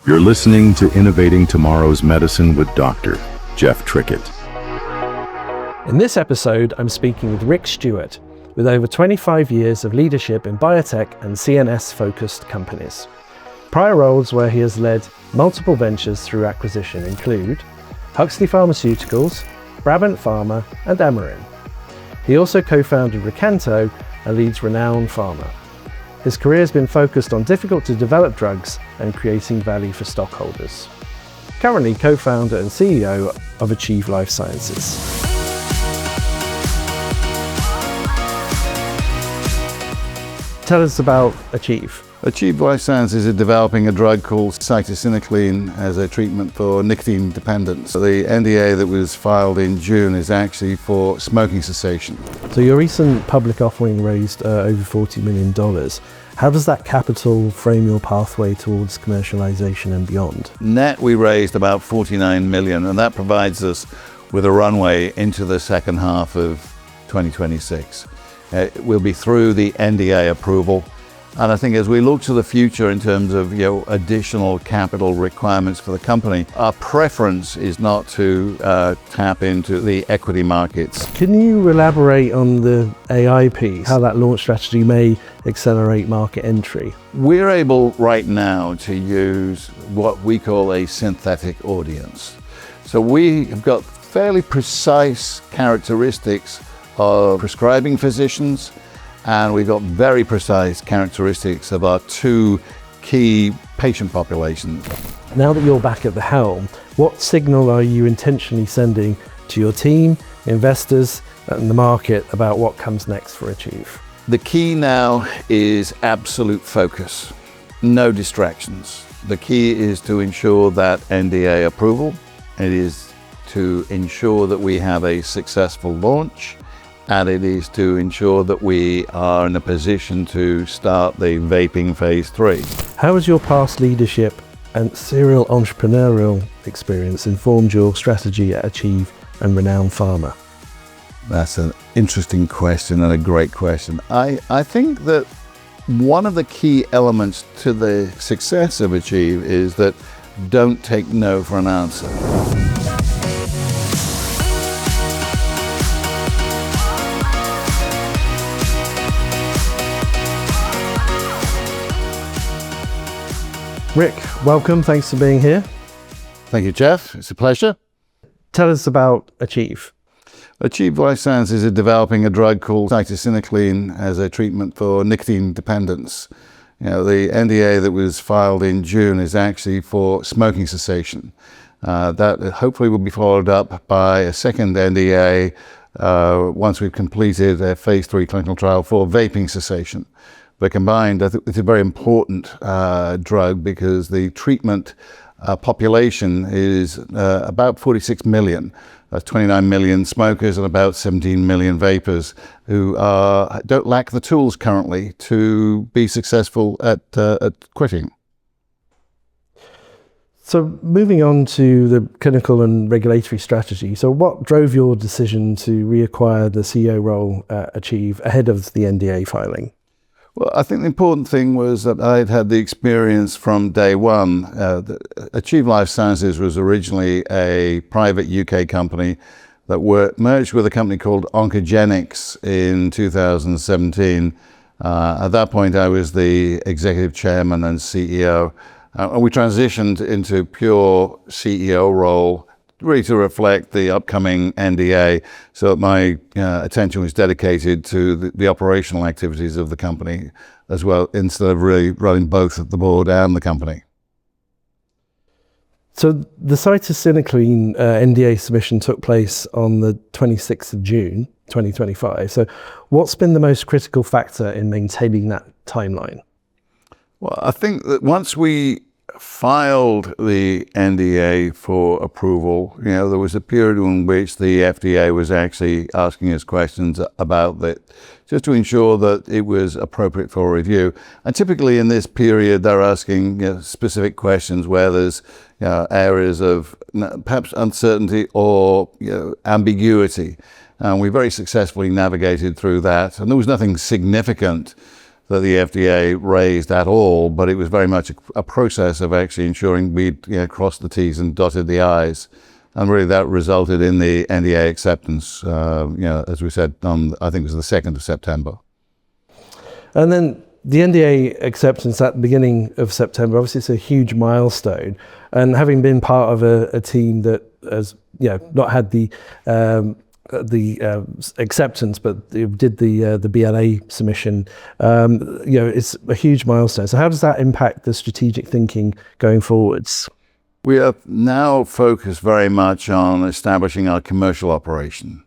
You're listening to Innovating Tomorrow's Medicine with Dr. Jeff Trickett. In this episode, I'm speaking with Rick Stewart, with over 25 years of leadership in biotech and CNS-focused companies. Prior roles where he has led multiple ventures through acquisition include Huxley Pharmaceuticals, Brabant Pharma, and Amarin. He also co-founded Recanto and leads Renown Pharma. His career has been focused on difficult-to-develop drugs and creating value for stockholders. Currently co-founder and CEO of Achieve Life Sciences. Tell us about Achieve. Achieve Life Sciences is developing a drug called Cytisinicline as a treatment for nicotine dependence. The NDA that was filed in June is actually for smoking cessation. So your recent public offering raised over $40 million. How does that capital frame your pathway towards commercialization and beyond? Net, we raised about $49 million, and that provides us with a runway into the second half of 2026. We'll be through the NDA approval. And I think as we look to the future in terms of additional capital requirements for the company, our preference is not to tap into the equity markets. Can you elaborate on the AI piece, how that launch strategy may accelerate market entry? We're able right now to use what we call a synthetic audience. So we have got fairly precise characteristics of prescribing physicians, and we've got very precise characteristics of our two key patient populations. Now that you're back at the helm, what signal are you intentionally sending to your team, investors, and the market about what comes next for Achieve? The key now is absolute focus, no distractions. The key is to ensure that NDA approval. It is to ensure that we have a successful launch, and it is to ensure that we are in a position to start the vaping phase 3. How has your past leadership and serial entrepreneurial experience informed your strategy at Achieve and Renown Pharma? That's an interesting question and a great question. I think that one of the key elements to the success of Achieve is that don't take no for an answer. Rick, welcome. Thanks for being here. Thank you, Jeff. It's a pleasure. Tell us about Achieve. Achieve Life Sciences is developing a drug called Cytisinicline as a treatment for nicotine dependence. The NDA that was filed in June is actually for smoking cessation. That hopefully will be followed up by a second NDA once we've completed a phase 3 clinical trial for vaping cessation. But combined, I think it's a very important drug because the treatment population is about 46 million. That's 29 million smokers and about 17 million vapors who don't lack the tools currently to be successful at quitting. So moving on to the clinical and regulatory strategy. So what drove your decision to reacquire the CEO role at Achieve ahead of the NDA filing? Well, I think the important thing was that I'd had the experience from day one. Achieve Life Sciences was originally a private UK company that merged with a company called Oncogenics in 2017. At that point, I was the executive chairman and CEO. And we transitioned into pure CEO role, really to reflect the upcoming NDA, so my attention was dedicated to the operational activities of the company as well, instead of really running both the board and the company. So the Cytisinicline NDA submission took place on the 26th of June, 2025. So what's been the most critical factor in maintaining that timeline? Well, I think that once we filed the NDA for approval, there was a period in which the FDA was actually asking us questions about that, just to ensure that it was appropriate for review. And typically in this period, they're asking specific questions where there's areas of perhaps uncertainty or ambiguity. And we very successfully navigated through that. And there was nothing significant that the FDA raised at all, but it was very much a process of actually ensuring we'd crossed the T's and dotted the I's. And really that resulted in the NDA acceptance, as we said, I think it was the 2nd of September. And then the NDA acceptance at the beginning of September, obviously it's a huge milestone. And having been part of a team that has not had the acceptance, but did the BLA submission, it's a huge milestone. So how does that impact the strategic thinking going forwards? We are now focused very much on establishing our commercial operation.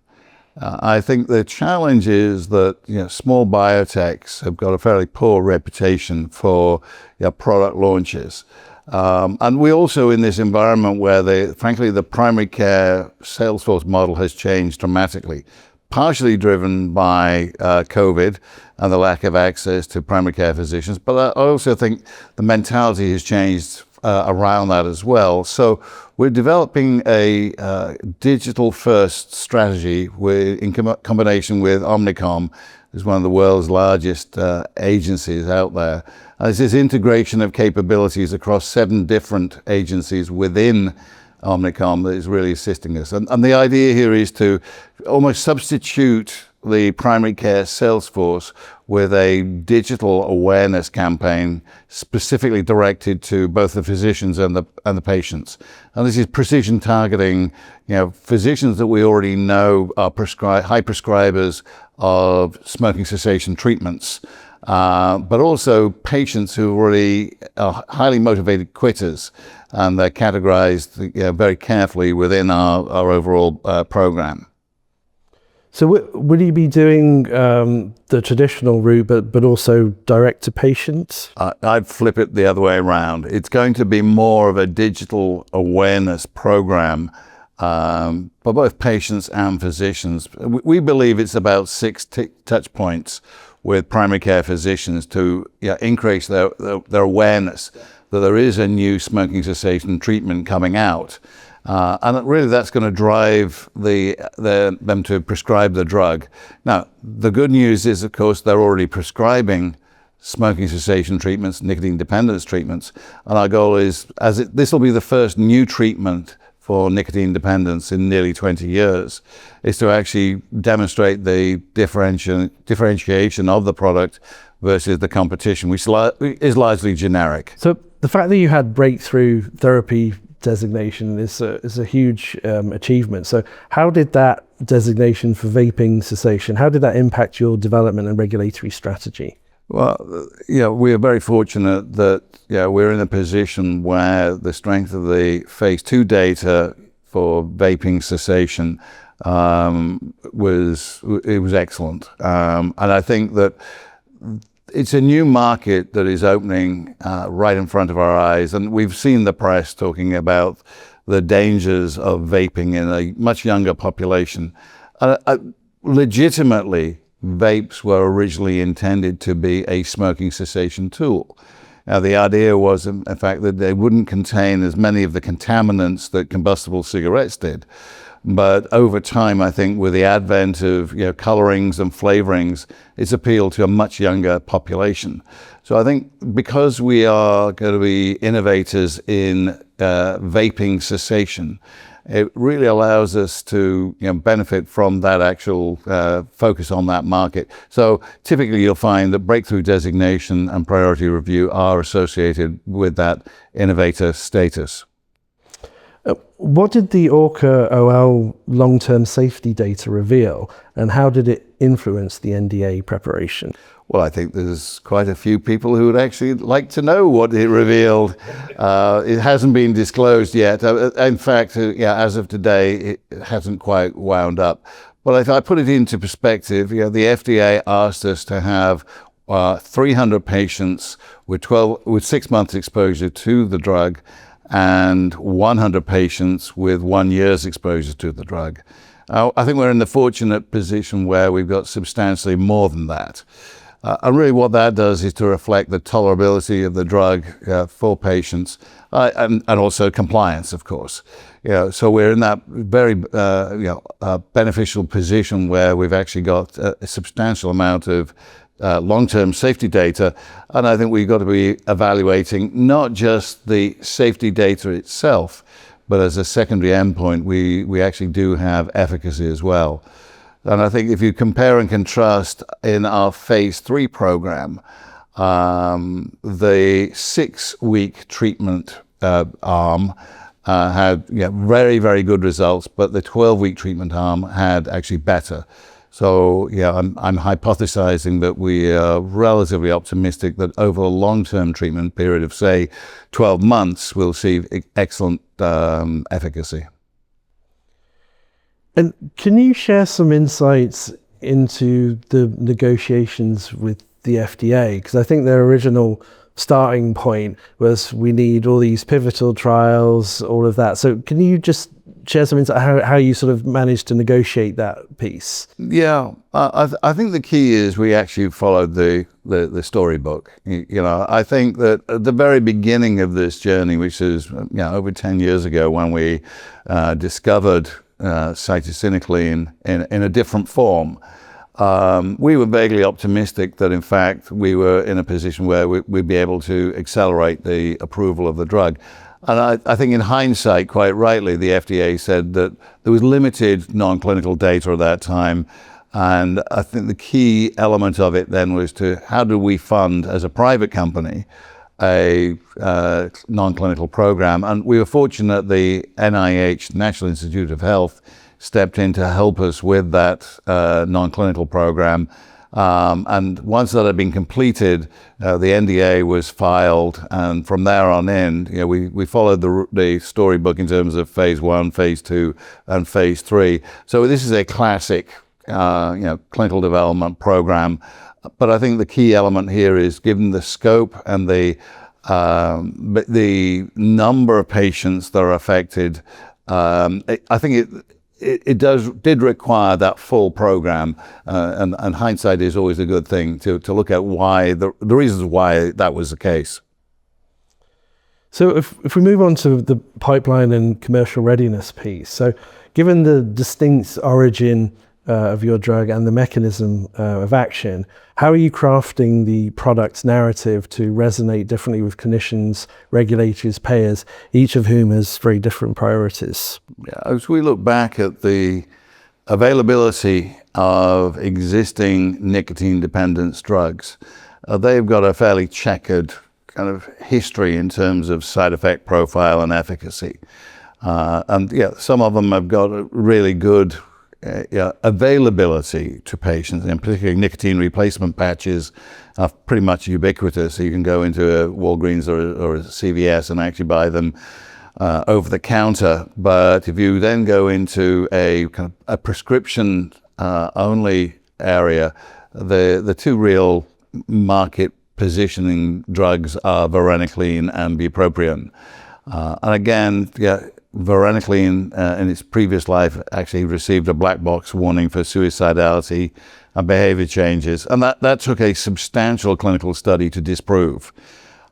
I think the challenge is that small biotechs have got a fairly poor reputation for product launches. And we also in this environment where frankly the primary care sales force model has changed dramatically, partially driven by COVID and the lack of access to primary care physicians. But I also think the mentality has changed around that as well. So we're developing a digital-first strategy in combination with Omnicom, who's one of the world's largest agencies out there. There's this integration of capabilities across 7 different agencies within Omnicom that is really assisting us. And the idea here is to almost substitute the primary care sales force with a digital awareness campaign specifically directed to both the physicians and the patients. And this is precision targeting, physicians that we already know are high prescribers of smoking cessation treatments, but also patients who already are highly motivated quitters, and they're categorized very carefully within our overall program. So would you be doing the traditional route, but also direct to patients? I'd flip it the other way around. It's going to be more of a digital awareness program for both patients and physicians. We believe it's about 6 touch points with primary care physicians to increase their awareness that there is a new smoking cessation treatment coming out. And really that's going to drive them to prescribe the drug. Now, the good news is, of course, they're already prescribing smoking cessation treatments, nicotine dependence treatments. And our goal is, this will be the first new treatment for nicotine dependence in nearly 20 years, is to actually demonstrate the differentiation of the product versus the competition, which is largely generic. So the fact that you had breakthrough therapy designation is a huge achievement. So how did that designation for vaping cessation, how did that impact your development and regulatory strategy? Well, we are very fortunate that we're in a position where the strength of the phase 2 data for vaping cessation was excellent. And I think that it's a new market that is opening right in front of our eyes. And we've seen the press talking about the dangers of vaping in a much younger population. Legitimately, vapes were originally intended to be a smoking cessation tool. Now, the idea was, in fact, that they wouldn't contain as many of the contaminants that combustible cigarettes did. But over time, I think with the advent of colorings and flavorings, it's appealed to a much younger population. So I think because we are going to be innovators in vaping cessation, it really allows us to benefit from that actual focus on that market. So typically you'll find that breakthrough designation and priority review are associated with that innovator status. What did the ORCA-OL long-term safety data reveal, and how did it influence the NDA preparation? Well, I think there's quite a few people who would actually like to know what it revealed. It hasn't been disclosed yet. In fact, as of today, it hasn't quite wound up. But if I put it into perspective, the FDA asked us to have 300 patients with 6 months exposure to the drug, and 100 patients with 1 year's exposure to the drug. I think we're in the fortunate position where we've got substantially more than that. And really what that does is to reflect the tolerability of the drug for patients and also compliance, of course. So we're in that very beneficial position where we've actually got a substantial amount of long-term safety data. And I think we've got to be evaluating not just the safety data itself, but as a secondary endpoint, we actually do have efficacy as well. And I think if you compare and contrast in our phase 3 program, the 6-week treatment arm had very, very good results, but the 12-week treatment arm had actually better. So I'm hypothesizing that we are relatively optimistic that over a long-term treatment period of, say, 12 months, we'll see excellent efficacy. And can you share some insights into the negotiations with the FDA? Because I think their original starting point was we need all these pivotal trials, all of that. So can you just share some insight how you sort of managed to negotiate that piece? Yeah, I think the key is we actually followed the storybook. I think that at the very beginning of this journey, which is over 10 years ago when we discovered cytisinicline in a different form, we were vaguely optimistic that in fact we were in a position where we'd be able to accelerate the approval of the drug. And I think in hindsight, quite rightly, the FDA said that there was limited non-clinical data at that time. And I think the key element of it then was to how do we fund, as a private company, a non-clinical program. And we were fortunate the NIH, National Institute of Health, stepped in to help us with that non-clinical program. And once that had been completed, the NDA was filed, and from there on in, we followed the storybook in terms of phase 1, phase 2, and phase 3. So this is a classic, clinical development program. But I think the key element here is, given the scope and the number of patients that are affected, I think it did require that full program, and hindsight is always a good thing to look at why the reasons why that was the case. So if we move on to the pipeline and commercial readiness piece, so given the distinct origin of your drug and the mechanism of action, how are you crafting the product narrative to resonate differently with clinicians, regulators, payers, each of whom has very different priorities? Yeah, as we look back at the availability of existing nicotine dependence drugs, they've got a fairly checkered kind of history in terms of side effect profile and efficacy. And some of them have got a really good availability to patients, and particularly nicotine replacement patches are pretty much ubiquitous. So you can go into a Walgreens or a CVS and actually buy them over the counter. But if you then go into a kind of a prescription only area, the two real market positioning drugs are varenicline and bupropion. And again, varenicline in its previous life actually received a black box warning for suicidality and behavior changes, and that took a substantial clinical study to disprove.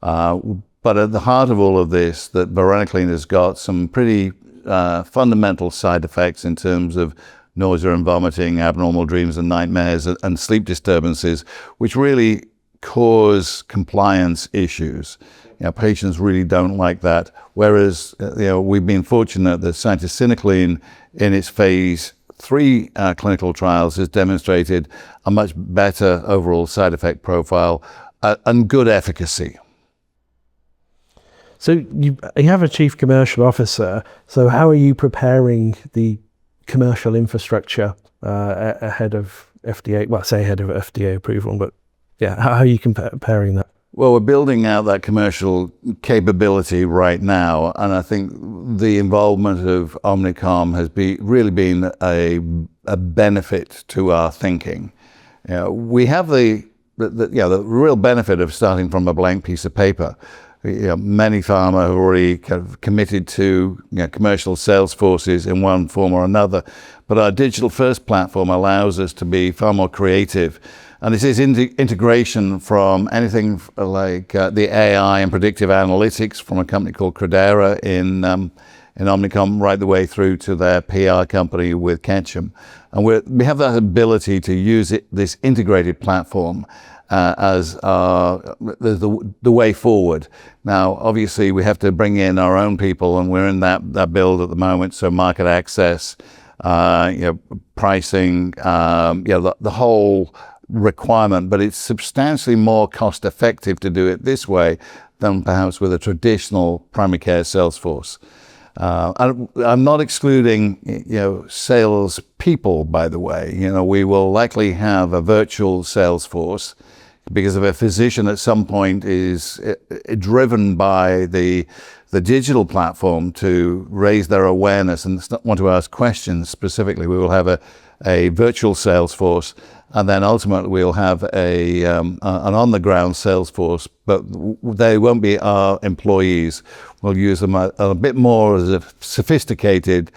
But at the heart of all of this, that varenicline has got some pretty fundamental side effects in terms of nausea and vomiting, abnormal dreams and nightmares, and sleep disturbances, which really cause compliance issues. Patients really don't like that. Whereas, we've been fortunate that cytisinicline in its phase 3 clinical trials has demonstrated a much better overall side effect profile and good efficacy. So you have a chief commercial officer. So how are you preparing the commercial infrastructure ahead of FDA? Well, say ahead of FDA approval, but how are you preparing that? Well, we're building out that commercial capability right now, and I think the involvement of Omnicom has really been a benefit to our thinking. We have the real benefit of starting from a blank piece of paper. Many pharma have already kind of committed to commercial sales forces in one form or another, but our digital first platform allows us to be far more creative And this is integration from anything like the AI and predictive analytics from a company called Credera in Omnicom, right the way through to their PR company with Ketchum. And we have that ability to use this integrated platform as the way forward. Now, obviously, we have to bring in our own people, and we're in that build at the moment. So market access, pricing, the whole requirement. But it's substantially more cost effective to do it this way than perhaps with a traditional primary care sales force. I'm not excluding, sales people, by the way. We will likely have a virtual sales force because if a physician at some point is driven by the digital platform to raise their awareness and want to ask questions specifically, we will have a virtual sales force, and then ultimately we'll have an on-the-ground sales force, but they won't be our employees. We'll use them a bit more as a sophisticated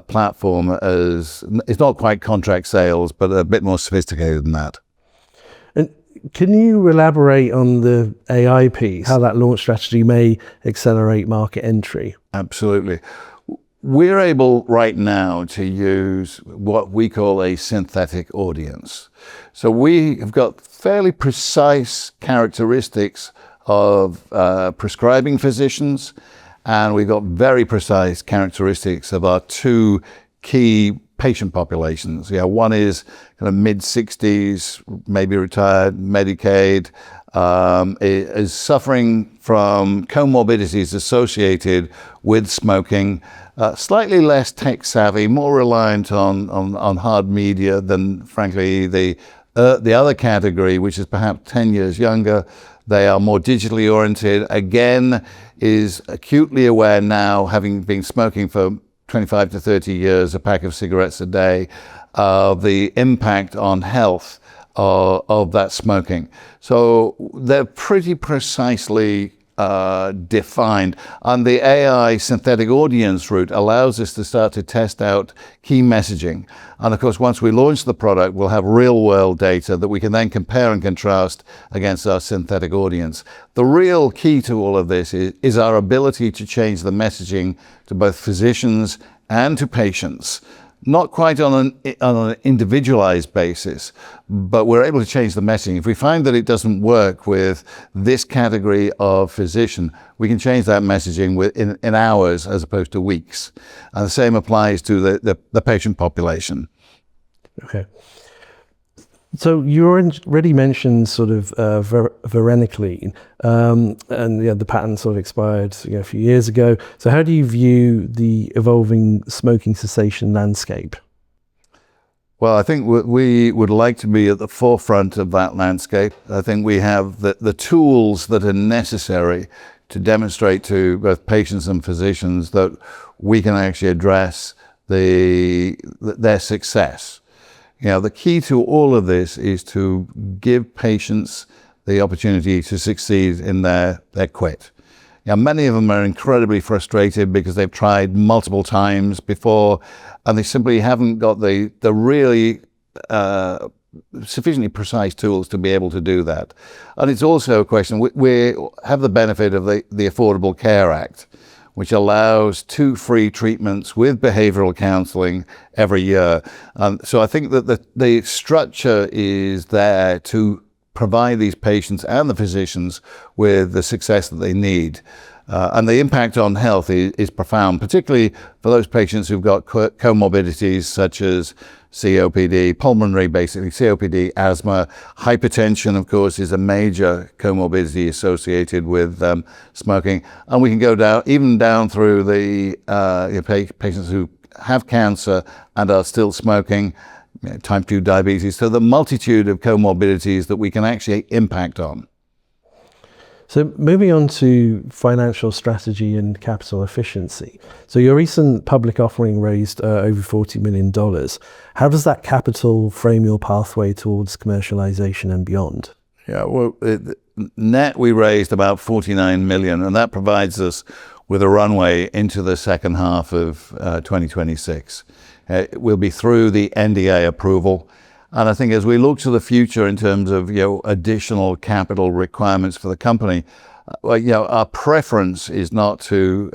platform. As it's not quite contract sales, but a bit more sophisticated than that. And can you elaborate on the AI piece, how that launch strategy may accelerate market entry? Absolutely. We're able right now to use what we call a synthetic audience. So we have got fairly precise characteristics of prescribing physicians, and we've got very precise characteristics of our two key patient populations. One is kind of mid-60s, maybe retired, Medicaid, is suffering from comorbidities associated with smoking, slightly less tech savvy, more reliant on hard media than, frankly, the other category, which is perhaps 10 years younger. They are more digitally oriented, again, is acutely aware now, having been smoking for 25 to 30 years, a pack of cigarettes a day, of the impact on health of that smoking. So they're pretty precisely defined. And the AI synthetic audience route allows us to start to test out key messaging. And of course, once we launch the product, we'll have real world data that we can then compare and contrast against our synthetic audience. The real key to all of this is our ability to change the messaging to both physicians and to patients. Not quite on an individualized basis, but we're able to change the messaging. If we find that it doesn't work with this category of physician, we can change that messaging in hours as opposed to weeks. And the same applies to the patient population. Okay. So you already mentioned sort of Varenicline, and the patent sort of expired a few years ago. So how do you view the evolving smoking cessation landscape? Well, I think we would like to be at the forefront of that landscape. I think we have the tools that are necessary to demonstrate to both patients and physicians that we can actually address their success. The key to all of this is to give patients the opportunity to succeed in their quit. Many of them are incredibly frustrated because they've tried multiple times before, and they simply haven't got the really sufficiently precise tools to be able to do that. And it's also a question, we have the benefit of the Affordable Care Act, which allows 2 free treatments with behavioral counseling every year. So I think that the structure is there to provide these patients and the physicians with the success that they need. And the impact on health is profound, particularly for those patients who've got comorbidities such as COPD, pulmonary, basically COPD, asthma. Hypertension, of course, is a major comorbidity associated with smoking. And we can go down through the patients who have cancer and are still smoking, type 2 diabetes. So the multitude of comorbidities that we can actually impact on. So moving on to financial strategy and capital efficiency. So your recent public offering raised over $40 million. How does that capital frame your pathway towards commercialization and beyond? Yeah, well, net we raised about $49 million, and that provides us with a runway into the second half of 2026. We'll be through the NDA approval, And I think as we look to the future in terms of additional capital requirements for the company, our preference is not to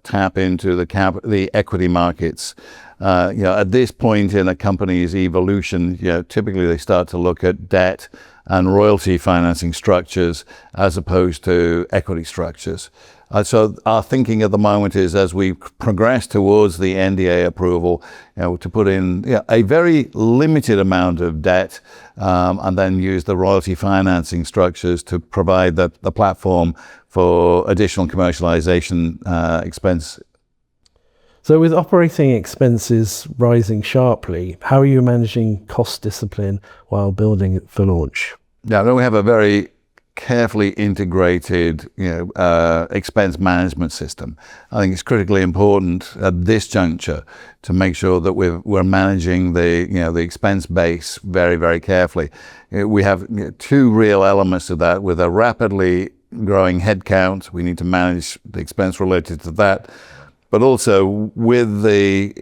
tap into the equity markets. At this point in a company's evolution, typically they start to look at debt and royalty financing structures as opposed to equity structures. So our thinking at the moment is, as we progress towards the NDA approval, to put in a very limited amount of debt, and then use the royalty financing structures to provide the platform for additional commercialization expense. So with operating expenses rising sharply, how are you managing cost discipline while building it for launch? Yeah, we have a very carefully integrated expense management system. I think it's critically important at this juncture to make sure that we're managing the expense base very, very carefully. We have two real elements to that. With a rapidly growing headcount, we need to manage the expense related to that. But also with the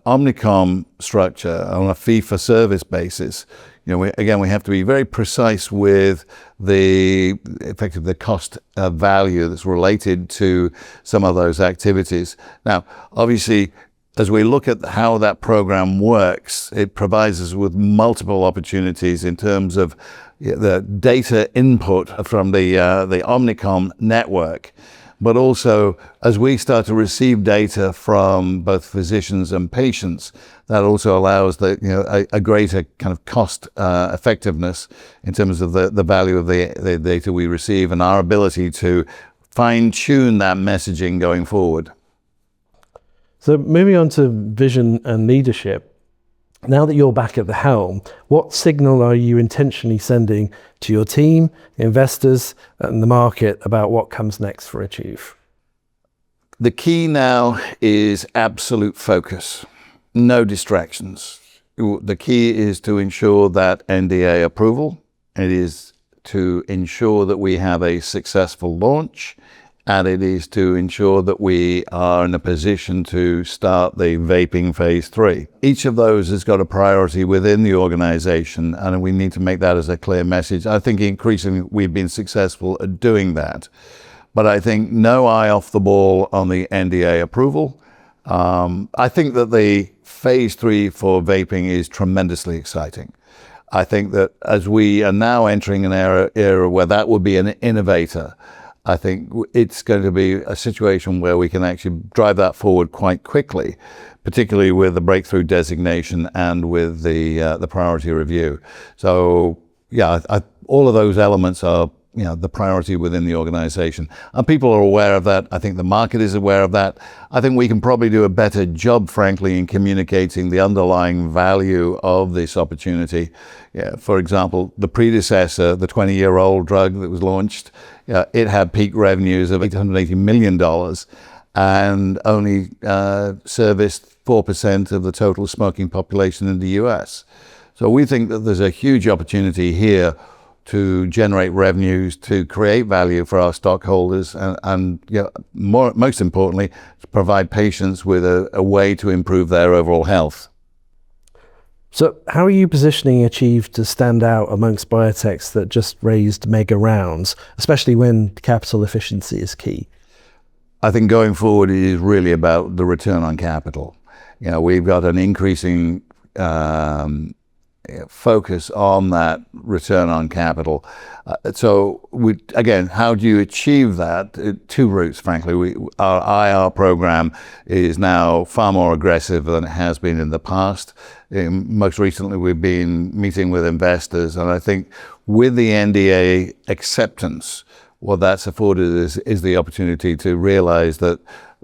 Omnicom structure on a fee-for-service basis, we have to be very precise with the cost value that's related to some of those activities. Now, obviously, as we look at how that program works, it provides us with multiple opportunities in terms of the data input from the Omnicom network. But also, as we start to receive data from both physicians and patients, that also allows a greater kind of cost effectiveness in terms of the value of the data we receive and our ability to fine-tune that messaging going forward. So moving on to vision and leadership, now that you're back at the helm, what signal are you intentionally sending to your team, investors, and the market about what comes next for Achieve? The key now is absolute focus, no distractions. The key is to ensure that NDA approval. It is to ensure that we have a successful launch, and it is to ensure that we are in a position to start the vaping phase 3. Each of those has got a priority within the organization, and we need to make that as a clear message. I think increasingly we've been successful at doing that. But I think no eye off the ball on the NDA approval. I think that the phase 3 for vaping is tremendously exciting. I think that as we are now entering an era where that will be an innovator, I think it's going to be a situation where we can actually drive that forward quite quickly, particularly with the breakthrough designation and with the priority review. So all of those elements are the priority within the organization. And people are aware of that. I think the market is aware of that. I think we can probably do a better job, frankly, in communicating the underlying value of this opportunity. For example, the predecessor, the 20-year-old drug that was launched, it had peak revenues of $880 million and only serviced 4% of the total smoking population in the US. So we think that there's a huge opportunity here to generate revenues, to create value for our stockholders, and most importantly, to provide patients with a way to improve their overall health. So how are you positioning Achieve to stand out amongst biotechs that just raised mega rounds, especially when capital efficiency is key? I think going forward it is really about the return on capital. We've got an increasing focus on that return on capital. So again, how do you achieve that? Two routes, frankly. Our IR program is now far more aggressive than it has been in the past. Most recently, we've been meeting with investors, and I think with the NDA acceptance, what that's afforded is the opportunity to realize that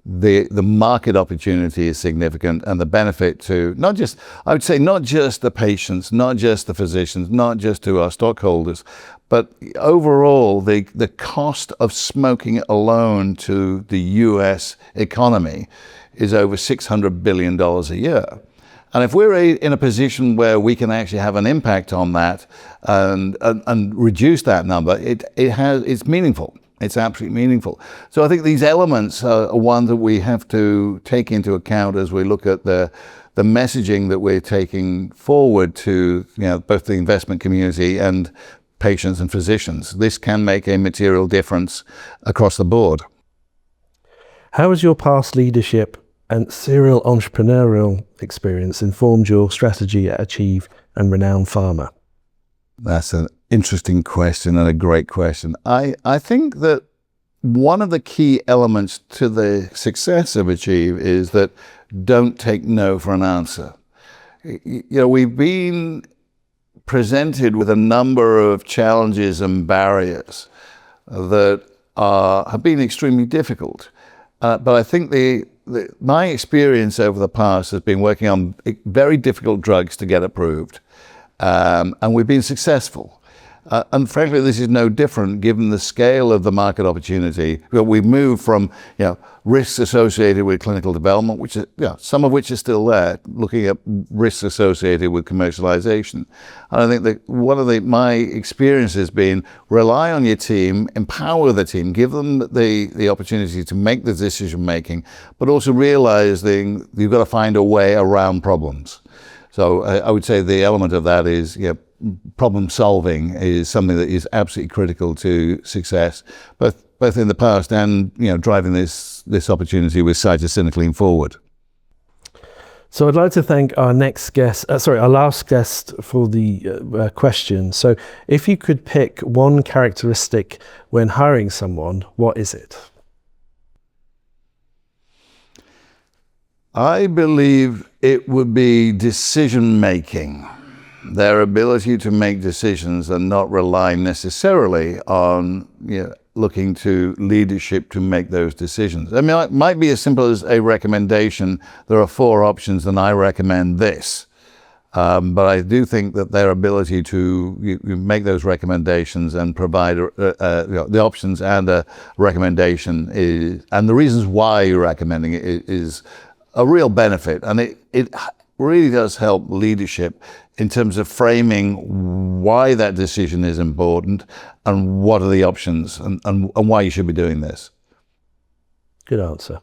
the market opportunity is significant, and the benefit to not just the patients, not just the physicians, not just to our stockholders, but overall the cost of smoking alone to the US economy is over $600 billion a year. And if we're in a position where we can actually have an impact on that and reduce that number, it's meaningful. It's absolutely meaningful. So I think these elements are one that we have to take into account as we look at the the messaging that we're taking forward to both the investment community and patients and physicians, this can make a material difference across the board. How has your past leadership and serial entrepreneurial experience informed your strategy at Achieve and Renown Pharma? That's an interesting question and a great question. I think that one of the key elements to the success of Achieve is that don't take no for an answer. We've been presented with a number of challenges and barriers that have been extremely difficult. But I think my experience over the past has been working on very difficult drugs to get approved. And we've been successful. And frankly, this is no different given the scale of the market opportunity. We've moved from risks associated with clinical development, which is, some of which are still there, looking at risks associated with commercialization. And I think that one of my experience has been rely on your team, empower the team, give them the opportunity to make the decision making, but also realizing you've got to find a way around problems. So I would say the element of that is problem solving is something that is absolutely critical to success, both in the past and driving this opportunity with Cytisinicline forward. So I'd like to thank our last guest for the question. So if you could pick one characteristic when hiring someone, what is it? I believe it would be decision making. Their ability to make decisions and not rely necessarily on looking to leadership to make those decisions. I mean, it might be as simple as a recommendation. There are 4 options and I recommend this. But I do think that their ability to make those recommendations and provide the options and a recommendation and the reasons why you're recommending it is a real benefit. And it really does help leadership in terms of framing why that decision is important and what are the options and why you should be doing this. Good answer.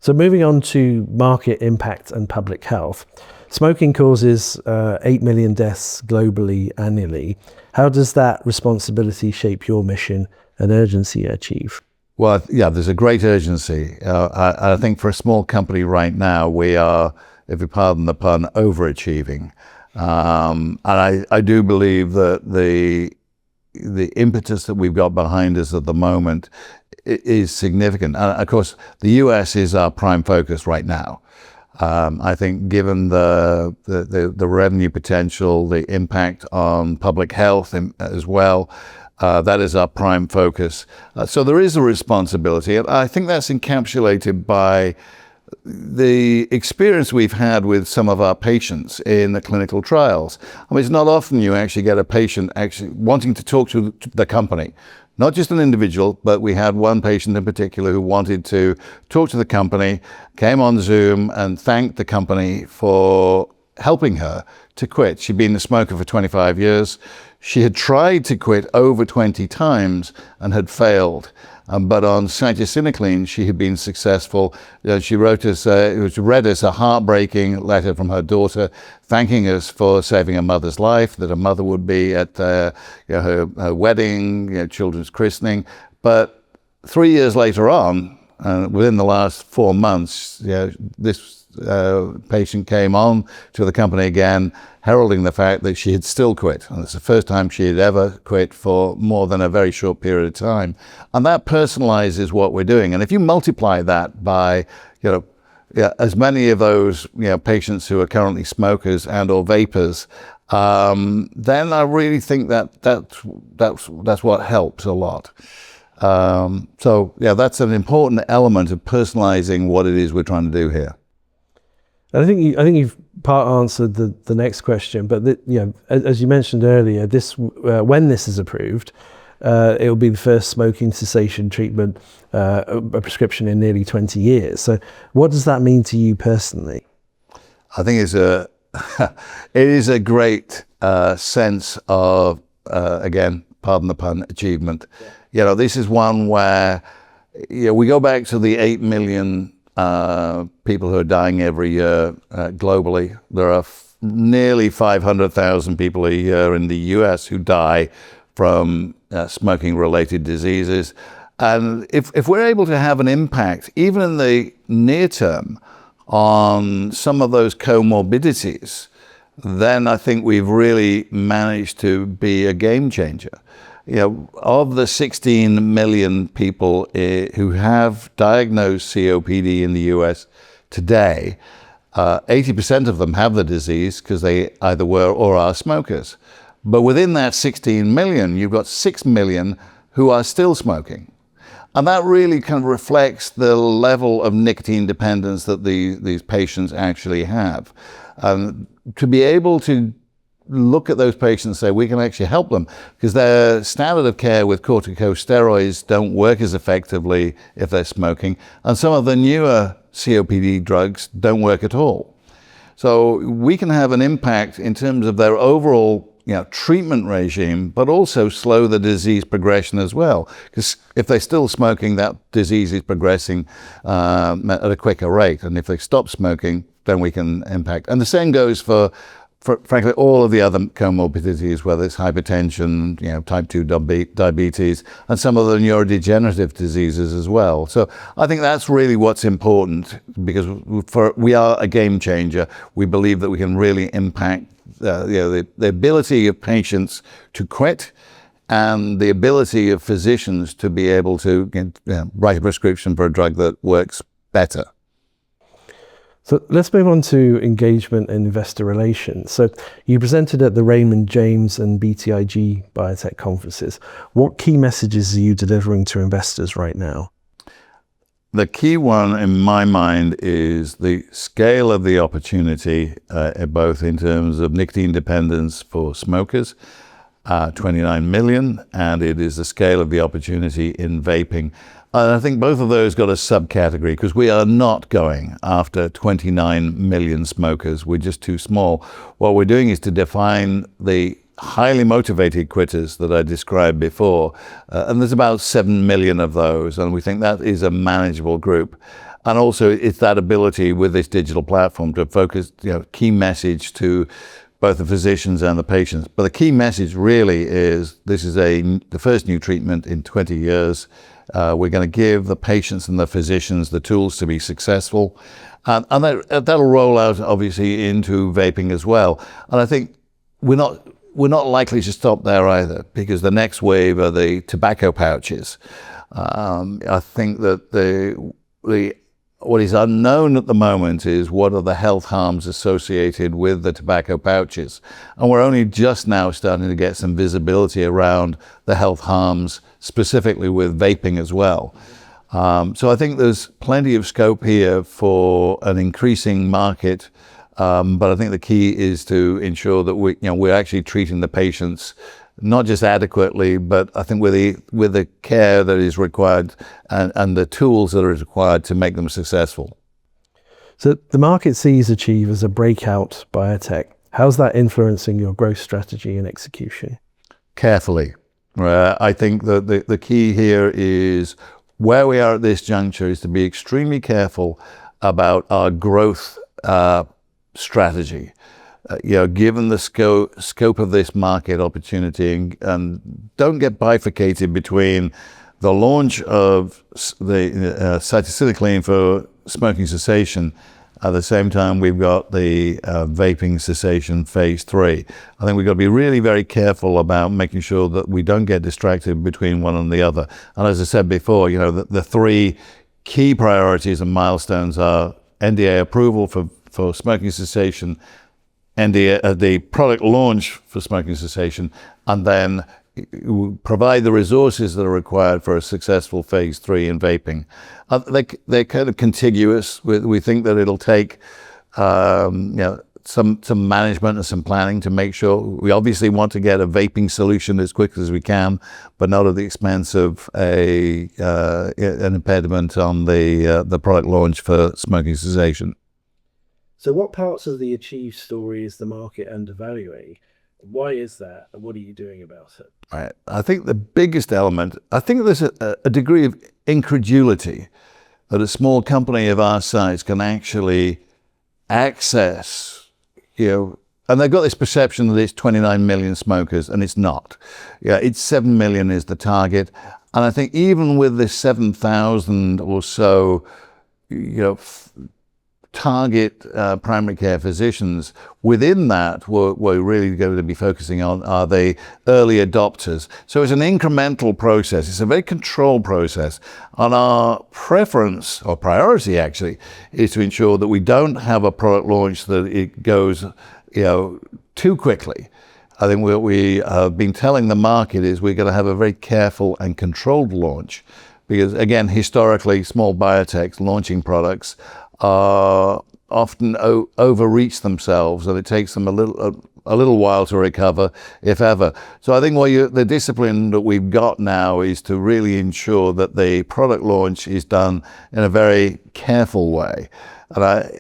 So moving on to market impact and public health. Smoking causes 8 million deaths globally annually. How does that responsibility shape your mission and urgency at Achieve? Well, there's a great urgency. I think for a small company right now, we are, if you pardon the pun, overachieving. And I do believe that the impetus that we've got behind us at the moment is significant. And of course, the US is our prime focus right now. I think given the revenue potential, the impact on public health as well, that is our prime focus. So there is a responsibility, and I think that's encapsulated by the experience we've had with some of our patients in the clinical trials. I mean, it's not often you actually get a patient actually wanting to talk to the company, not just an individual, but we had one patient in particular who wanted to talk to the company, came on Zoom and thanked the company for helping her to quit. She'd been a smoker for 25 years. She had tried to quit over 20 times and had failed. But on Cytisinicline, she had been successful. She read us a heartbreaking letter from her daughter, thanking us for saving her mother's life, that her mother would be at her wedding, children's christening. But 3 years later on, within the last 4 months, this patient came on to the company again, heralding the fact that she had still quit. And it's the first time she had ever quit for more than a very short period of time. And that personalizes what we're doing. And if you multiply that by, as many of those, patients who are currently smokers and or vapors, then I really think that's what helps a lot. That's an important element of personalizing what it is we're trying to do here. I think you've part answered the next question, but as you mentioned earlier, when this is approved, it will be the first smoking cessation treatment, a prescription in nearly 20 years. So, what does that mean to you personally? I think it is a great sense of again, pardon the pun, achievement. Yeah. This is one where we go back to the 8 million people who are dying every year globally. There are nearly 500,000 people a year in the US who die from smoking-related diseases. And if we're able to have an impact, even in the near term, on some of those comorbidities, then I think we've really managed to be a game changer. You know, of the 16 million people who have diagnosed COPD in the US today, 80% of them have the disease because they either were or are smokers. But within that 16 million, you've got 6 million who are still smoking. And that really kind of reflects the level of nicotine dependence that these patients actually have. To be able to look at those patients and say, we can actually help them, because their standard of care with corticosteroids don't work as effectively if they're smoking. And some of the newer COPD drugs don't work at all. So we can have an impact in terms of their overall treatment regime, but also slow the disease progression as well. Because if they're still smoking, that disease is progressing at a quicker rate. And if they stop smoking, then we can impact. And the same goes for frankly, all of the other comorbidities, whether it's hypertension, type 2 diabetes, and some of the neurodegenerative diseases as well. So I think that's really what's important, because we are a game changer. We believe that we can really impact the ability of patients to quit, and the ability of physicians to be able to write a prescription for a drug that works better. So let's move on to engagement and investor relations. So you presented at the Raymond James and BTIG Biotech conferences. What key messages are you delivering to investors right now? The key one in my mind is the scale of the opportunity, both in terms of nicotine dependence for smokers, 29 million, and it is the scale of the opportunity in vaping. And I think both of those got a subcategory, because we are not going after 29 million smokers. We're just too small. What we're doing is to define the highly motivated quitters that I described before. And there's about 7 million of those. And we think that is a manageable group. And also it's that ability with this digital platform to focus, key message to both the physicians and the patients. But the key message really is this is the first new treatment in 20 years. We're going to give the patients and the physicians the tools to be successful. And that'll roll out, obviously, into vaping as well. And I think we're not likely to stop there either, because the next wave are the tobacco pouches. I think that what is unknown at the moment is what are the health harms associated with the tobacco pouches. And we're only just now starting to get some visibility around the health harms, specifically with vaping as well. So I think there's plenty of scope here for an increasing market. But I think the key is to ensure that we're actually treating the patients not just adequately, but I think with the care that is required and the tools that are required to make them successful. So the market sees Achieve as a breakout biotech. How's that influencing your growth strategy and execution? Carefully. I think that the key here is where we are at this juncture is to be extremely careful about our growth strategy. Given the scope of this market opportunity, and don't get bifurcated between the launch of the Cytisinicline for smoking cessation. At the same time, we've got the vaping cessation phase 3. I think we've got to be really very careful about making sure that we don't get distracted between one and the other. And as I said before, the three key priorities and milestones are NDA approval for smoking cessation, the product launch for smoking cessation, and then provide the resources that are required for a successful phase 3 in vaping. They're kind of contiguous. We think that it'll take some management and some planning to make sure. We obviously want to get a vaping solution as quick as we can, but not at the expense of an impediment on the product launch for smoking cessation. So what parts of the Achieve story is the market undervaluing? Why is that, and what are you doing about it? Right. I think the biggest element, I think there's a degree of incredulity that a small company of our size can actually access, and they've got this perception that it's 29 million smokers, and it's not. Yeah, it's 7 million is the target. And I think even with the 7,000 or so, target primary care physicians, within that, what we're really going to be focusing on are the early adopters. So it's an incremental process. It's a very controlled process. And our preference, or priority actually, is to ensure that we don't have a product launch that it goes, too quickly. I think what we have been telling the market is we're going to have a very careful and controlled launch, because again, historically, small biotechs launching products often overreach themselves, and it takes them a little while to recover, if ever. So I think the discipline that we've got now is to really ensure that the product launch is done in a very careful way. And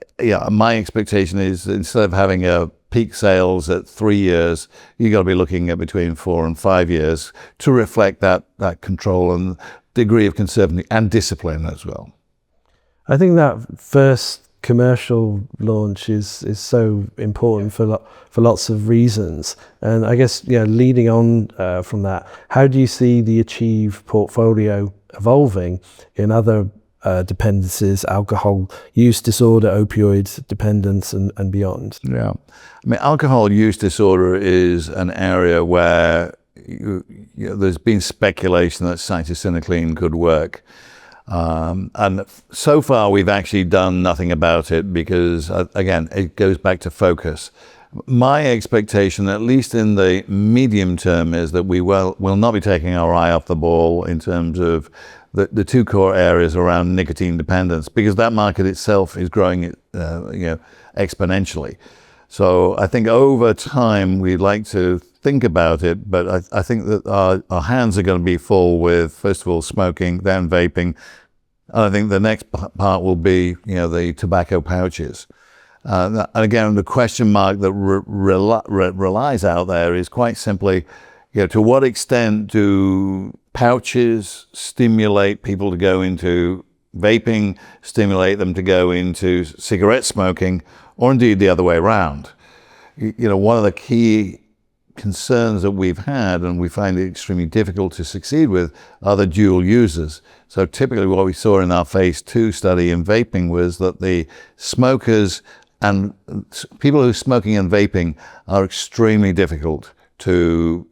my expectation is, instead of having a peak sales at 3 years, you got to be looking at between 4 and 5 years to reflect that control and degree of conservatism and discipline as well. I think that first commercial launch is so important for lots of reasons. And I guess, leading on from that, how do you see the Achieve portfolio evolving in other dependencies, alcohol use disorder, opioid dependence, and beyond? Yeah. I mean, alcohol use disorder is an area where there's been speculation that cytisinicline could work. And so far, we've actually done nothing about it because, again, it goes back to focus. My expectation, at least in the medium term, is that we will not be taking our eye off the ball in terms of the two core areas around nicotine dependence, because that market itself is growing, exponentially. So I think over time, we'd like to think about it, but I think that our hands are going to be full with, first of all, smoking, then vaping. And I think the next part will be, the tobacco pouches. And again, the question mark that relies out there is quite simply, to what extent do pouches stimulate people to go into vaping, stimulate them to go into cigarette smoking, or indeed the other way around? One of the key concerns that we've had, and we find it extremely difficult to succeed with, are the dual users. So typically what we saw in our phase 2 study in vaping was that the smokers and people who are smoking and vaping are extremely difficult to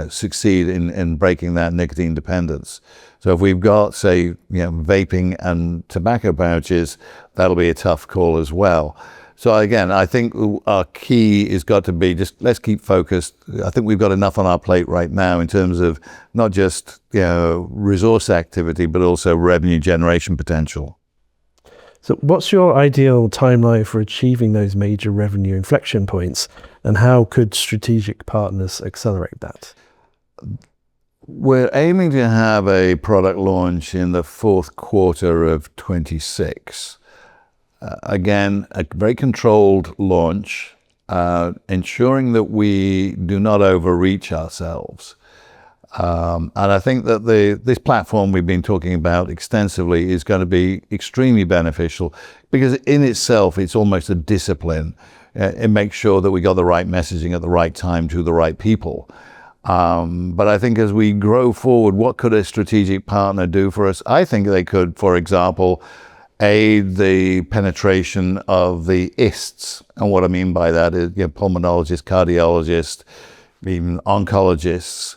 succeed in breaking that nicotine dependence. So if we've got, say, vaping and tobacco pouches, that'll be a tough call as well. So again, I think our key has got to be just let's keep focused. I think we've got enough on our plate right now in terms of not just resource activity, but also revenue generation potential. So what's your ideal timeline for achieving those major revenue inflection points, and how could strategic partners accelerate that? We're aiming to have a product launch in the fourth quarter of 26. Again, a very controlled launch, ensuring that we do not overreach ourselves. And I think that this platform we've been talking about extensively is going to be extremely beneficial, because in itself, it's almost a discipline. It makes sure that we got the right messaging at the right time to the right people. But I think as we grow forward, what could a strategic partner do for us? I think they could, for example, aid the penetration of the ISTs. And what I mean by that is pulmonologists, cardiologists, even oncologists,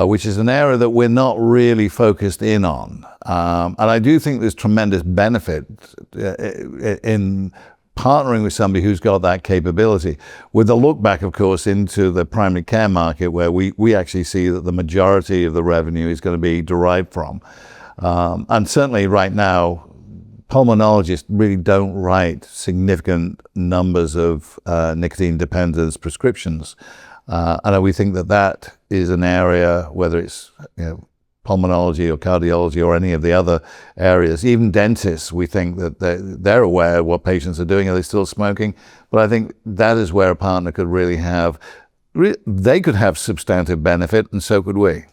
which is an area that we're not really focused in on. And I do think there's tremendous benefit in partnering with somebody who's got that capability, with a look back, of course, into the primary care market, where we actually see that the majority of the revenue is going to be derived from. And certainly right now, pulmonologists really don't write significant numbers of nicotine dependence prescriptions. And we think that is an area, whether it's pulmonology or cardiology or any of the other areas, even dentists, we think that they're aware of what patients are doing. Are they still smoking? But I think that is where a partner could really they could have substantive benefit, and so could we.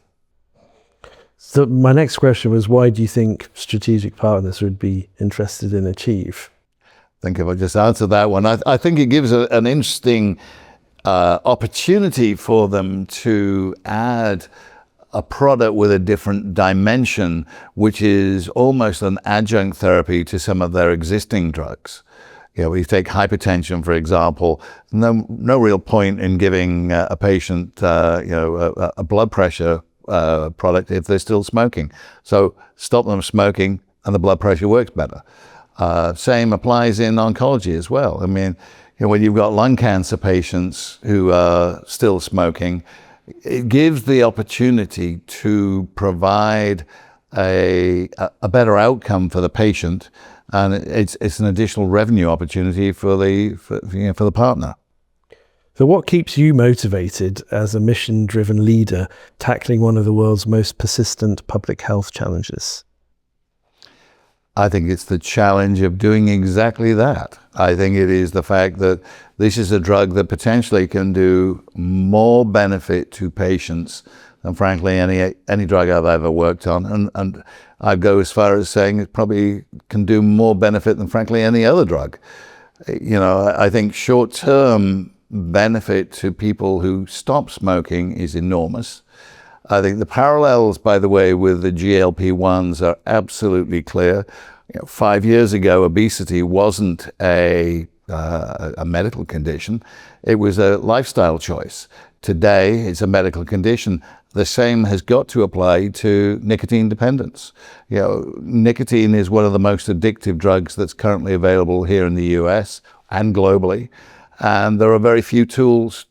So my next question was, why do you think strategic partners would be interested in Achieve? I think if I just answer that one, I think it gives an interesting opportunity for them to add a product with a different dimension, which is almost an adjunct therapy to some of their existing drugs. You know, if you take hypertension, for example, no real point in giving a patient, a blood pressure product if they're still smoking. So stop them smoking and the blood pressure works better. Same applies in oncology as well. I mean, you know, when you've got lung cancer patients who are still smoking, it gives the opportunity to provide a better outcome for the patient, and it's an additional revenue opportunity for the partner. So what keeps you motivated as a mission-driven leader tackling one of the world's most persistent public health challenges? I think it's the challenge of doing exactly that. I think it is the fact that this is a drug that potentially can do more benefit to patients than, frankly, any drug I've ever worked on. And I'd go as far as saying it probably can do more benefit than, frankly, any other drug. You know, I think short-term benefit to people who stop smoking is enormous. I think the parallels, by the way, with the GLP-1s are absolutely clear. You know, 5 years ago, obesity wasn't a medical condition. It was a lifestyle choice. Today, it's a medical condition. The same has got to apply to nicotine dependence. You know, nicotine is one of the most addictive drugs that's currently available here in the US and globally. And there are very few tools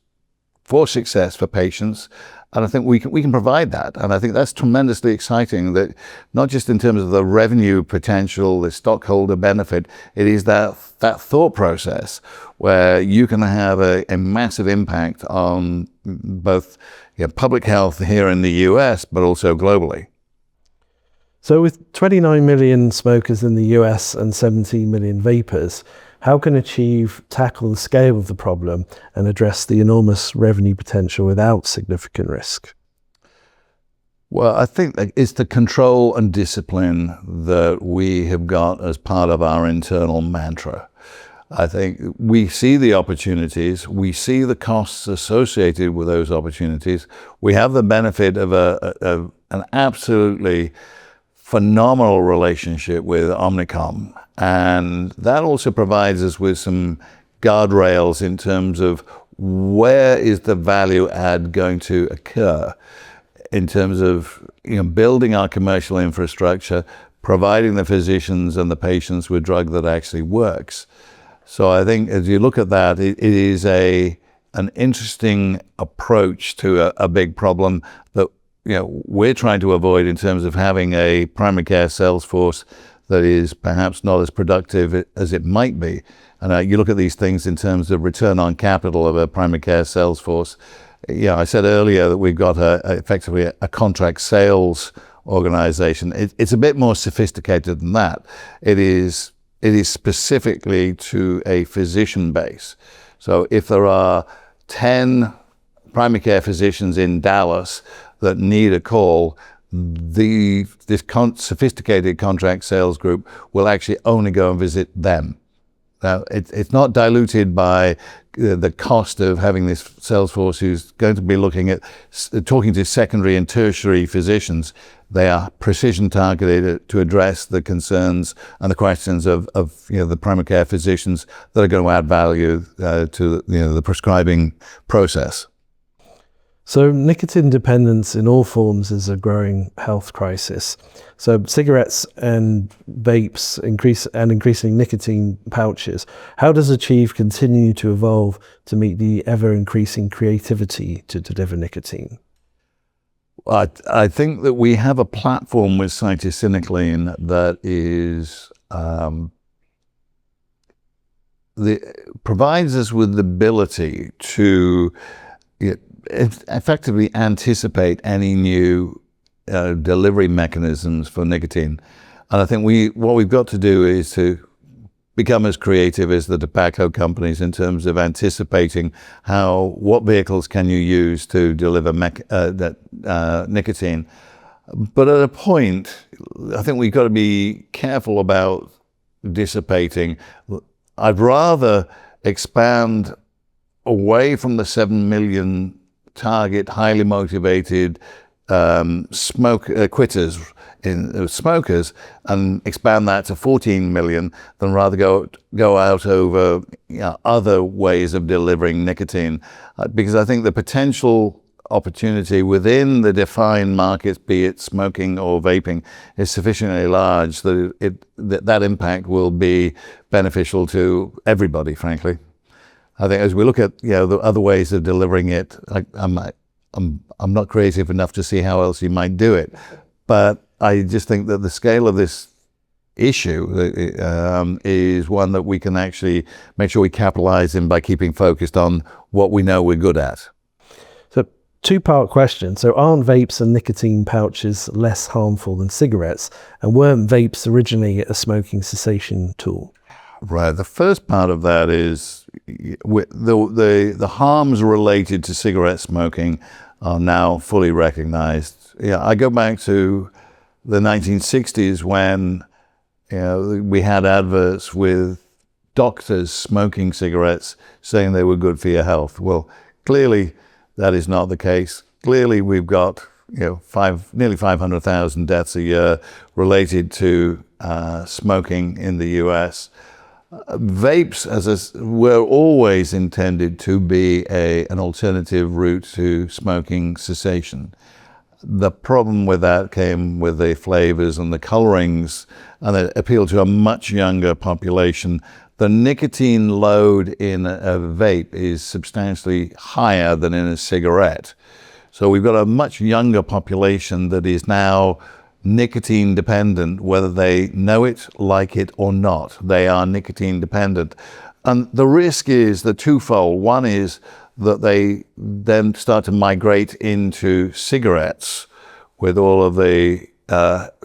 for success for patients. And I think we can provide that. And I think that's tremendously exciting, that not just in terms of the revenue potential, the stockholder benefit, it is that thought process where you can have a massive impact on both public health here in the US, but also globally. So with 29 million smokers in the US and 17 million vapers, how can Achieve tackle the scale of the problem and address the enormous revenue potential without significant risk? Well, I think it's the control and discipline that we have got as part of our internal mantra. I think we see the opportunities, we see the costs associated with those opportunities. We have the benefit of an absolutely phenomenal relationship with Omnicom, and that also provides us with some guardrails in terms of where is the value add going to occur in terms of building our commercial infrastructure, providing the physicians and the patients with drug that actually works. So I think as you look at that, it is an interesting approach to a big problem that we're trying to avoid in terms of having a primary care sales force that is perhaps not as productive as it might be. And you look at these things in terms of return on capital of a primary care sales force. I said earlier that we've got effectively a contract sales organization. It's a bit more sophisticated than that. It is specifically to a physician base. So if there are 10 primary care physicians in Dallas that need a call, this sophisticated contract sales group will actually only go and visit them. Now, it's not diluted by the cost of having this sales force who's going to be looking at talking to secondary and tertiary physicians. They are precision targeted to address the concerns and the questions of the primary care physicians that are going to add value to the prescribing process. So nicotine dependence in all forms is a growing health crisis. So cigarettes and vapes increasing nicotine pouches. How does Achieve continue to evolve to meet the ever-increasing creativity to deliver nicotine? I think that we have a platform with Cytisinicline that is provides us with the ability to effectively anticipate any new delivery mechanisms for nicotine. And I think what we've got to do is to become as creative as the tobacco companies in terms of anticipating what vehicles can you use to deliver nicotine. But at a point, I think we've got to be careful about dissipating. I'd rather expand away from the 7 million target, highly motivated quitters in smokers, and expand that to 14 million than rather go out over other ways of delivering nicotine, because I think the potential opportunity within the defined markets, be it smoking or vaping, is sufficiently large that that impact will be beneficial to everybody, frankly. I think as we look at the other ways of delivering it, I'm not creative enough to see how else you might do it, but I just think that the scale of this issue is one that we can actually make sure we capitalize in by keeping focused on what we know we're good at. So, two-part question. So aren't vapes and nicotine pouches less harmful than cigarettes? And weren't vapes originally a smoking cessation tool? Right. The first part of that is the harms related to cigarette smoking are now fully recognized. I go back to the 1960s when we had adverts with doctors smoking cigarettes saying they were good for your health. Well, clearly that is not the case. Clearly we've got nearly 500,000 deaths a year related to smoking in the US. Vapes were always intended to be an alternative route to smoking cessation. The problem with that came with the flavors and the colorings, and it appealed to a much younger population. The nicotine load in a vape is substantially higher than in a cigarette. So we've got a much younger population that is now nicotine dependent, whether they know it, like it, or not. They are nicotine dependent. And the risk is the twofold. One is that they then start to migrate into cigarettes with all of the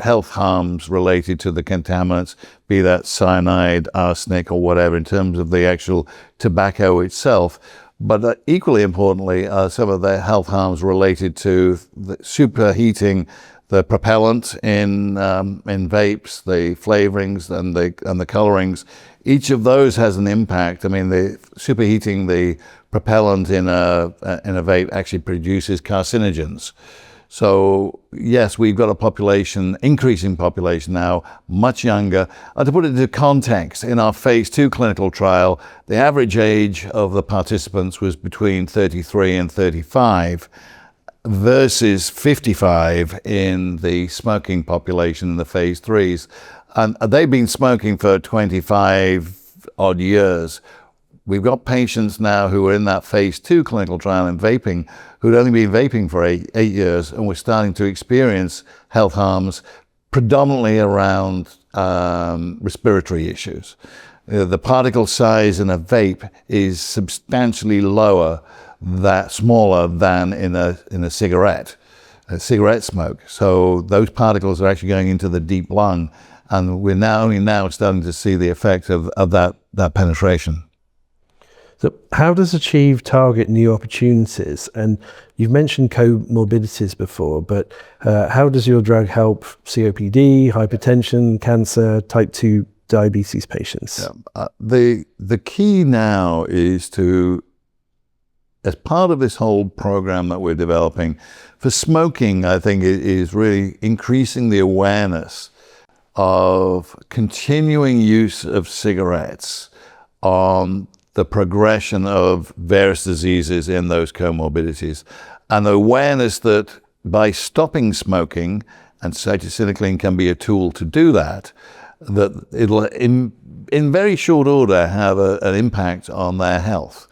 health harms related to the contaminants, be that cyanide, arsenic, or whatever, in terms of the actual tobacco itself. But equally importantly, some of the health harms related to the superheating the propellant in vapes, the flavorings and the colorings. Each of those has an impact. I mean, the superheating the propellant in a vape actually produces carcinogens. So yes, we've got a population, increasing population now, much younger. To put it into context, in our phase 2 clinical trial, the average age of the participants was between 33 and 35. Versus 55 in the smoking population in the phase 3s. And they've been smoking for 25 odd years. We've got patients now who are in that phase 2 clinical trial in vaping who'd only been vaping for eight years, and we're starting to experience health harms predominantly around respiratory issues. The particle size in a vape is substantially smaller than in a cigarette smoke. So those particles are actually going into the deep lung, and we're only now starting to see the effect of that penetration. So how does Achieve target new opportunities? And you've mentioned comorbidities before, but how does your drug help COPD, hypertension, cancer, type 2 diabetes patients? Yeah. The key now is to, as part of this whole program that we're developing, for smoking, I think it is really increasing the awareness of continuing use of cigarettes on the progression of various diseases in those comorbidities. And the awareness that by stopping smoking, and cytisinicline can be a tool to do that it'll, in very short order, have an impact on their health.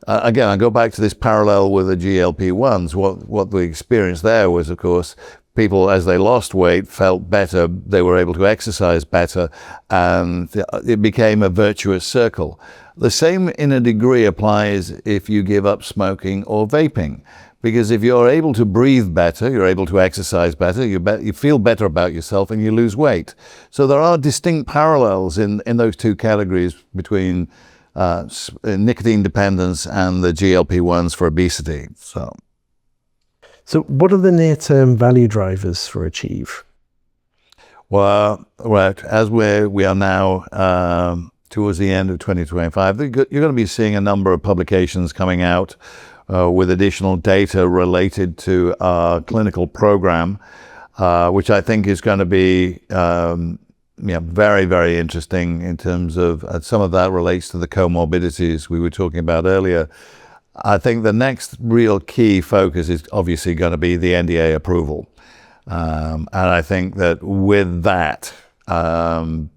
Again, I go back to this parallel with the GLP-1s. What we experienced there was, of course, people, as they lost weight, felt better, they were able to exercise better, and it became a virtuous circle. The same, in a degree, applies if you give up smoking or vaping. Because if you're able to breathe better, you're able to exercise better, you feel better about yourself, and you lose weight. So there are distinct parallels in those two categories between nicotine dependence and the GLP-1s for obesity. So what are the near-term value drivers for Achieve? Well, right, as we are now towards the end of 2025, you're going to be seeing a number of publications coming out with additional data related to our clinical program, which I think is going to be very, very interesting in terms of some of that relates to the comorbidities we were talking about earlier. I think the next real key focus is obviously going to be the NDA approval. And I think that with that, it'll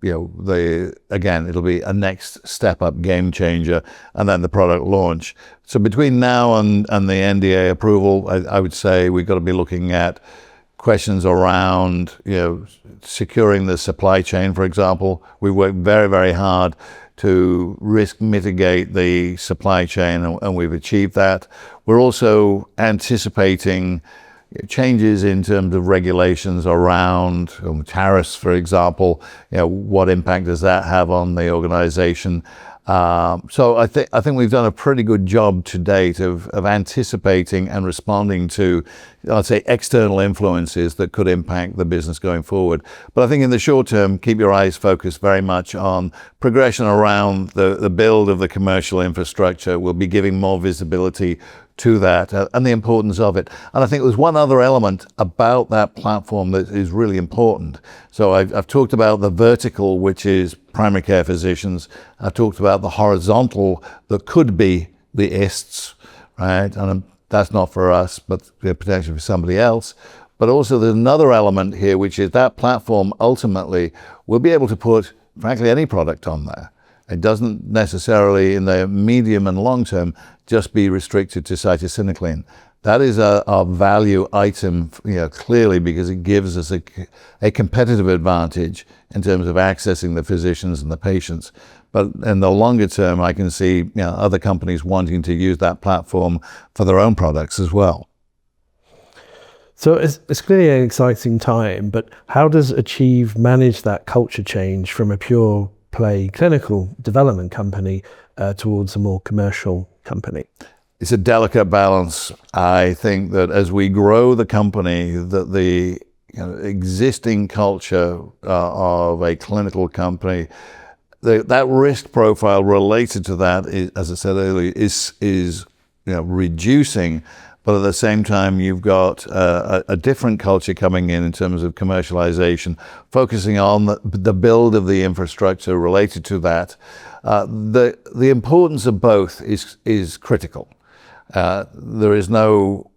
be a next step up game changer, and then the product launch. So between now and the NDA approval, I would say we've got to be looking at questions around, securing the supply chain, for example. We work very, very hard to risk mitigate the supply chain, and we've achieved that. We're also anticipating changes in terms of regulations around tariffs, for example. What impact does that have on the organization? So I think we've done a pretty good job to date of anticipating and responding to, I'd say, external influences that could impact the business going forward. But I think in the short term, keep your eyes focused very much on progression around the build of the commercial infrastructure. We'll be giving more visibility to that and the importance of it. And I think there's one other element about that platform that is really important. So I've talked about the vertical, which is primary care physicians. I've talked about the horizontal that could be the ISTs, right? And that's not for us, but potentially for somebody else. But also there's another element here, which is that platform ultimately will be able to put, frankly, any product on there. It doesn't necessarily, in the medium and long term, just be restricted to cytisinicline. That is a value item, clearly, because it gives us a competitive advantage in terms of accessing the physicians and the patients. But in the longer term, I can see other companies wanting to use that platform for their own products as well. So it's clearly an exciting time, but how does Achieve manage that culture change from a pure play clinical development company towards a more commercial company? It's a delicate balance. I think that as we grow the company, that the existing culture of a clinical company, that risk profile related to that, is, as I said earlier, is reducing. But at the same time, you've got a different culture coming in terms of commercialization, focusing on the build of the infrastructure related to that. The importance of both is critical. There is no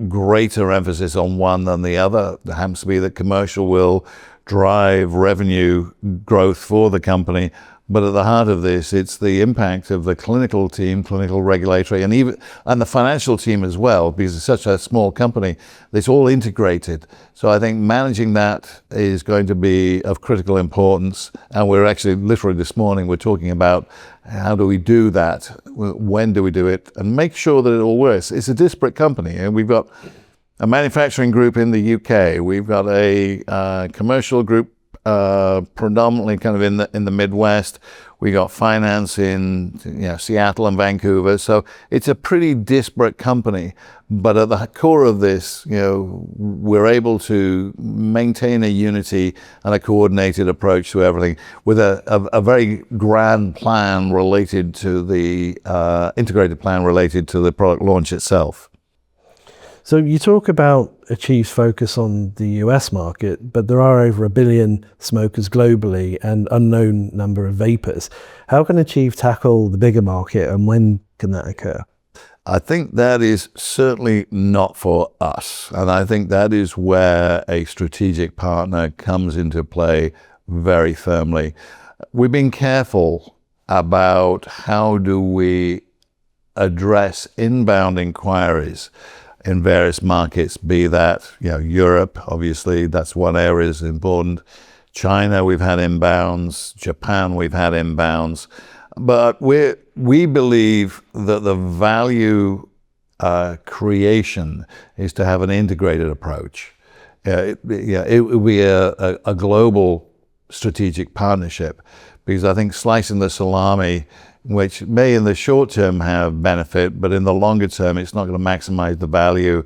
greater emphasis on one than the other. There happens to be that commercial will drive revenue growth for the company. But at the heart of this, it's the impact of the clinical team, clinical regulatory, and the financial team as well, because it's such a small company. It's all integrated. So I think managing that is going to be of critical importance. And we're actually, literally this morning, we're talking about how do we do that? When do we do it? And make sure that it all works. It's a disparate company, and we've got a manufacturing group in the UK. We've got a commercial group predominantly kind of in the Midwest. We got finance in Seattle and Vancouver. So it's a pretty disparate company. But at the core of this, we're able to maintain a unity and a coordinated approach to everything with a very grand plan related to the integrated plan related to the product launch itself. So you talk about Achieve's focus on the US market, but there are over 1 billion smokers globally and unknown number of vapors. How can Achieve tackle the bigger market, and when can that occur? I think that is certainly not for us. And I think that is where a strategic partner comes into play very firmly. We've been careful about how do we address inbound inquiries in various markets, be that Europe, obviously, that's one area is important. China, we've had inbounds. Japan, we've had inbounds. But we believe that the value creation is to have an integrated approach. It will be a global strategic partnership, because I think slicing the salami, which may in the short term have benefit, but in the longer term, it's not going to maximize the value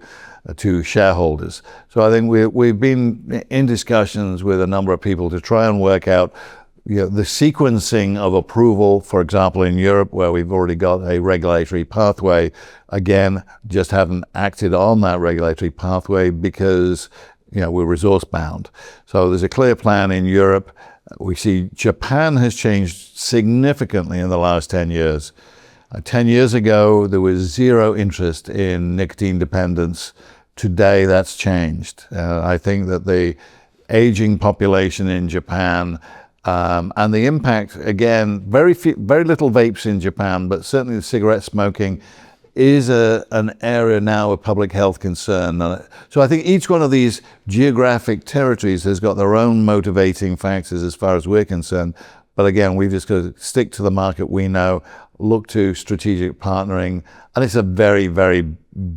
to shareholders. So I think we've been in discussions with a number of people to try and work out the sequencing of approval, for example, in Europe, where we've already got a regulatory pathway. Again, just haven't acted on that regulatory pathway because we're resource bound. So there's a clear plan in Europe. We see Japan has changed significantly in the last 10 years. 10 years ago, there was zero interest in nicotine dependence. Today, that's changed. I think that the aging population in Japan and the impact, again, very little vapes in Japan, but certainly the cigarette smoking is an area now of public health concern. So I think each one of these geographic territories has got their own motivating factors as far as we're concerned. But again, we've just got to stick to the market we know, look to strategic partnering, and it's a very, very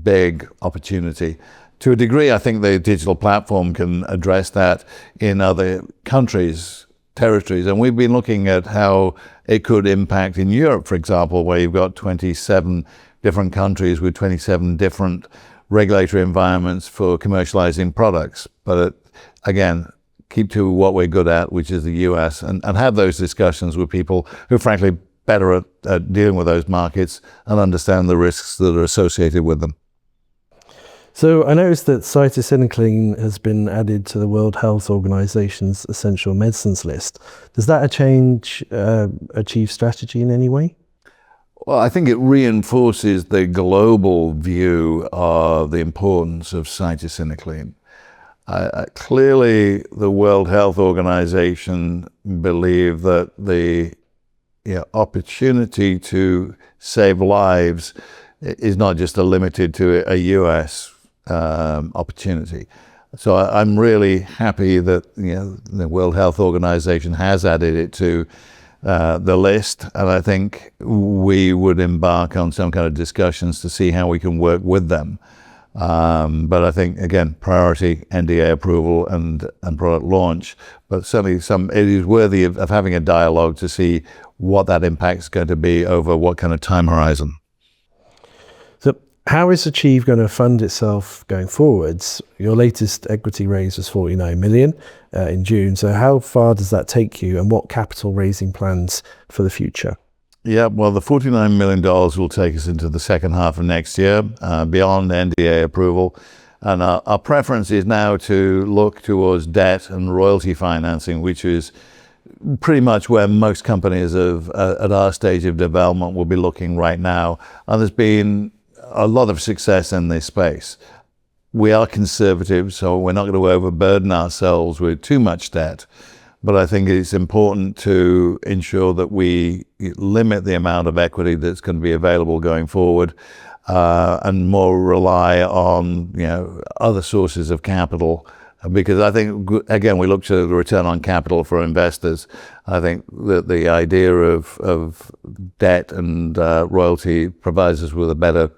big opportunity. To a degree, I think the digital platform can address that in other countries, territories, and we've been looking at how it could impact in Europe, for example, where you've got 27 different countries with 27 different regulatory environments for commercializing products. But again, keep to what we're good at, which is the US, and have those discussions with people who are frankly better at dealing with those markets and understand the risks that are associated with them. So I noticed that cytisinicline has been added to the World Health Organization's essential medicines list. Does that change achieve strategy in any way? Well, I think it reinforces the global view of the importance of cytisinicline. Clearly, the World Health Organization believe that the opportunity to save lives is not just limited to a US opportunity. So I'm really happy that the World Health Organization has added it to the list, and I think we would embark on some kind of discussions to see how we can work with them. But I think, again, priority NDA approval and product launch, but certainly it is worthy of having a dialogue to see what that impact is going to be over what kind of time horizon. So how is Achieve going to fund itself going forwards? Your latest equity raise was 49 million in June. So how far does that take you, and what capital raising plans for the future? Yeah, well, the $49 million will take us into the second half of next year, beyond NDA approval. And our preference is now to look towards debt and royalty financing, which is pretty much where most companies at our stage of development will be looking right now. And there's been a lot of success in this space. We are conservative, so we're not going to overburden ourselves with too much debt. But I think it's important to ensure that we limit the amount of equity that's going to be available going forward, and more rely on other sources of capital. Because I think, again, we look to the return on capital for investors. I think that the idea of debt and royalty provides us with a better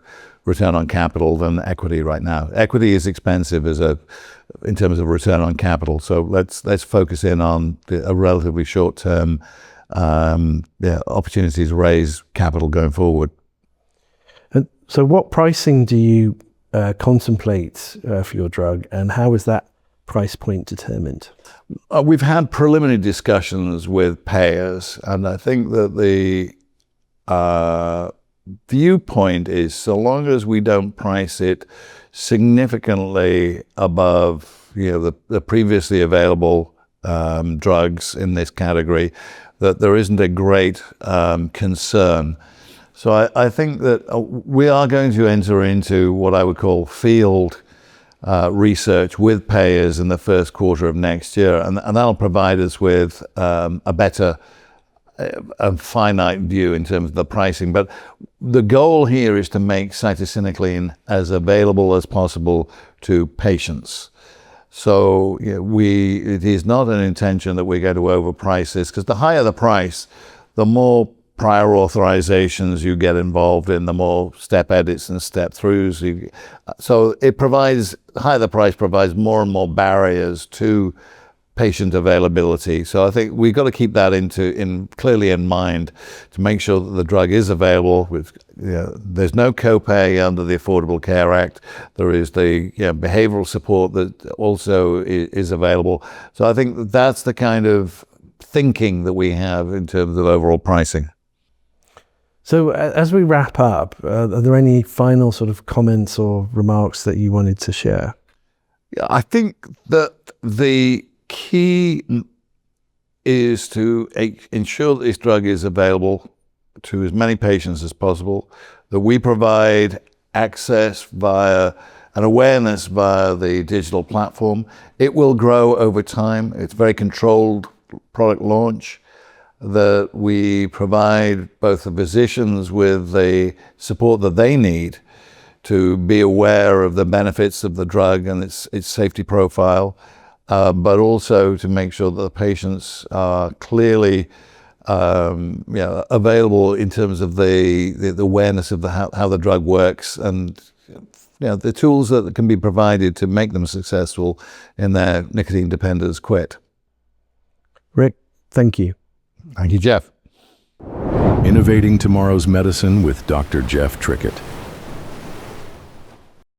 return on capital than equity right now. Equity is expensive in terms of return on capital. So let's focus in on a relatively short-term opportunities to raise capital going forward. And so what pricing do you contemplate for your drug, and how is that price point determined? We've had preliminary discussions with payers, and I think that the viewpoint is, so long as we don't price it significantly above the previously available drugs in this category, that there isn't a great concern. So I think that we are going to enter into what I would call field research with payers in the first quarter of next year, and that'll provide us with a better finite view in terms of the pricing. But the goal here is to make cytisinicline as available as possible to patients. So it is not an intention that we're going to overprice this, because the higher the price, the more prior authorizations you get involved in, the more step edits and step throughs. So it provides, the higher the price provides more and more barriers to patient availability. So I think we've got to keep that clearly in mind to make sure that the drug is available. There's no copay under the Affordable Care Act. There is the behavioral support that also is available. So I think that's the kind of thinking that we have in terms of overall pricing. So as we wrap up, are there any final sort of comments or remarks that you wanted to share? Yeah, I think that the key is to ensure that this drug is available to as many patients as possible, that we provide access via and awareness via the digital platform. It will grow over time. It's very controlled product launch, that we provide both the physicians with the support that they need to be aware of the benefits of the drug and its safety profile, but also to make sure that the patients are clearly available in terms of the awareness of how the drug works and the tools that can be provided to make them successful in their nicotine dependence quit. Rick, thank you. Thank you, Jeff. Innovating Tomorrow's Medicine with Dr. Jeff Trickett.